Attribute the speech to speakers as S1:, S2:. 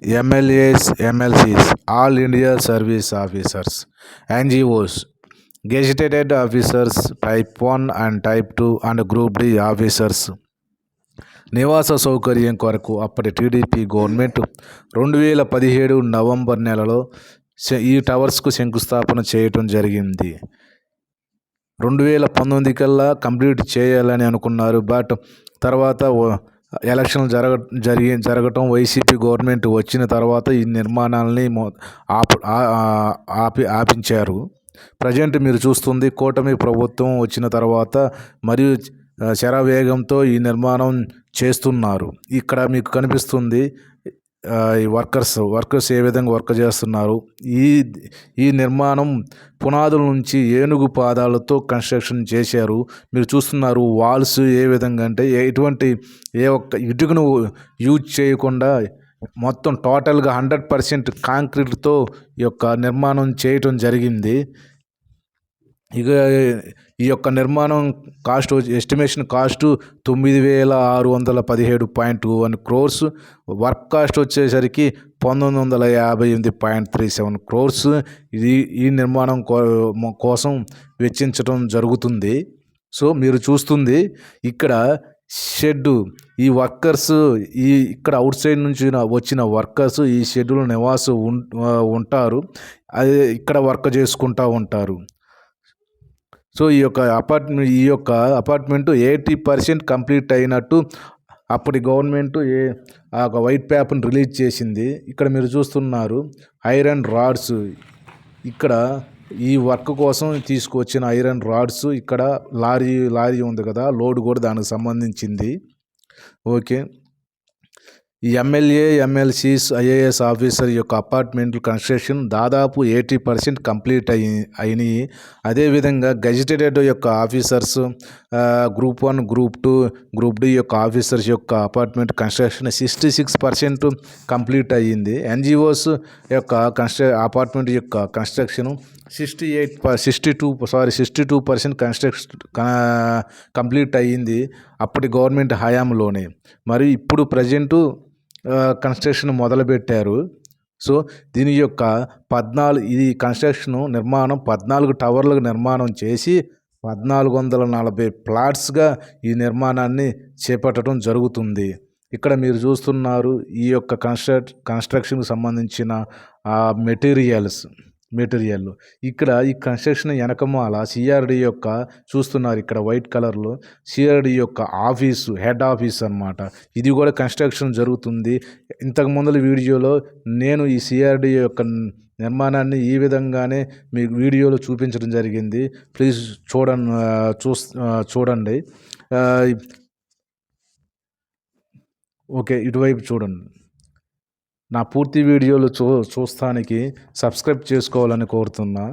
S1: MLAs, MLCs, All India Service Officers, NGOs, Gazetted Officers Type 1 and Type 2 and Group D Officers నివాస సౌకర్యం కొరకు అప్పటి TDP government 2017 November నెలలో ఈ టవర్స్కు శంకుస్థాపన చేయటం జరిగింది. 2019 కల్లా కంప్లీట్ చేయాలని అనుకున్నారు. బట్ తర్వాత ఎలక్షన్లు జరగటం వైసీపీ గవర్నమెంట్ వచ్చిన తర్వాత ఈ నిర్మాణాలని ఆపించారు. ప్రజెంట్ మీరు చూస్తుంది కూటమి ప్రభుత్వం వచ్చిన తర్వాత మరియు శరవేగంతో ఈ నిర్మాణం చేస్తున్నారు. ఇక్కడ మీకు కనిపిస్తుంది ఈ వర్కర్స్ ఏ విధంగా వర్క్ చేస్తున్నారు. ఈ నిర్మాణం పునాదుల నుంచి ఏనుగు పాదాలతో కన్స్ట్రక్షన్ చేశారు. మీరు చూస్తున్నారు వాల్స్ ఏ విధంగా అంటే ఏ ఒక్క ఇటుకను యూజ్ చేయకుండా మొత్తం టోటల్గా 100% కాంక్రీట్తో ఈ యొక్క నిర్మాణం చేయటం జరిగింది. ఇక ఈ యొక్క నిర్మాణం estimation cost 9,617.21 crores. Work cost వచ్చేసరికి 1,958.37 crores. ఈ నిర్మాణం కోసం వెచ్చించడం జరుగుతుంది. సో మీరు చూస్తుంది ఇక్కడ షెడ్, ఈ వర్కర్స్ ఇక్కడ అవుట్ సైడ్ నుంచి వచ్చిన వర్కర్స్ ఈ షెడ్లో నివాసం ఉంటారు. అదే ఇక్కడ వర్క్ చేసుకుంటూ ఉంటారు. సో ఈ యొక్క అపార్ట్మెంట్ 80% కంప్లీట్ అయినట్టు అప్పటి గవర్నమెంట్ వైట్ పేపర్ని రిలీజ్ చేసింది. ఇక్కడ మీరు చూస్తున్నారు ఐరన్ రాడ్స్, ఇక్కడ ఈ వర్క్ కోసం తీసుకువచ్చిన ఐరన్ రాడ్స్. ఇక్కడ లారీ ఉంది కదా, లోడ్ కూడా దానికి సంబంధించింది. ఓకే, ఈ ఎమ్మెల్యే, ఎమ్మెల్సీస్, ఐఏఎస్ ఆఫీసర్ యొక్క అపార్ట్మెంట్ కన్స్ట్రక్షన్ దాదాపు 80% కంప్లీట్ అయినాయి. అదేవిధంగా గెజిటెడ్ యొక్క officers, group 1, group 2, group D యొక్క ఆఫీసర్స్ యొక్క అపార్ట్మెంట్ కన్స్ట్రక్షన్ 66% కంప్లీట్ అయ్యింది. ఎన్జిఓస్ యొక్క అపార్ట్మెంట్ యొక్క కన్స్ట్రక్షన్ 62% కంప్లీట్ అయ్యింది అప్పటి గవర్నమెంట్ హయాంలోనే. మరి ఇప్పుడు ప్రజెంటు కన్స్ట్రక్షన్ మొదలుపెట్టారు. సో దీని యొక్క ఇది కన్స్ట్రక్షన్ నిర్మాణం 14 టవర్లకు నిర్మాణం చేసి 1440 ప్లాట్స్గా ఈ నిర్మాణాన్ని చేపట్టడం జరుగుతుంది. ఇక్కడ మీరు చూస్తున్నారు ఈ యొక్క కన్స్ట్రక్షన్కి సంబంధించిన మెటీరియల్. ఇక్కడ ఈ కన్స్ట్రక్షన్ వెనకమాల సిఆర్డి యొక్క చూస్తున్నారు ఇక్కడ వైట్ కలర్లో సిఆర్డి యొక్క హెడ్ ఆఫీస్ అన్నమాట. ఇది కూడా కన్స్ట్రక్షన్ జరుగుతుంది. ఇంతకుముందు వీడియోలో నేను ఈ సిఆర్డి యొక్క నిర్మాణాన్ని ఈ విధంగానే మీకు వీడియోలో చూపించడం జరిగింది. ప్లీజ్ చూడండి. ఓకే, ఇటువైపు చూడండి. నా పూర్తి వీడియోలు చూస్తానికి సబ్స్క్రైబ్ చేసుకోవాలని కోరుతున్నా.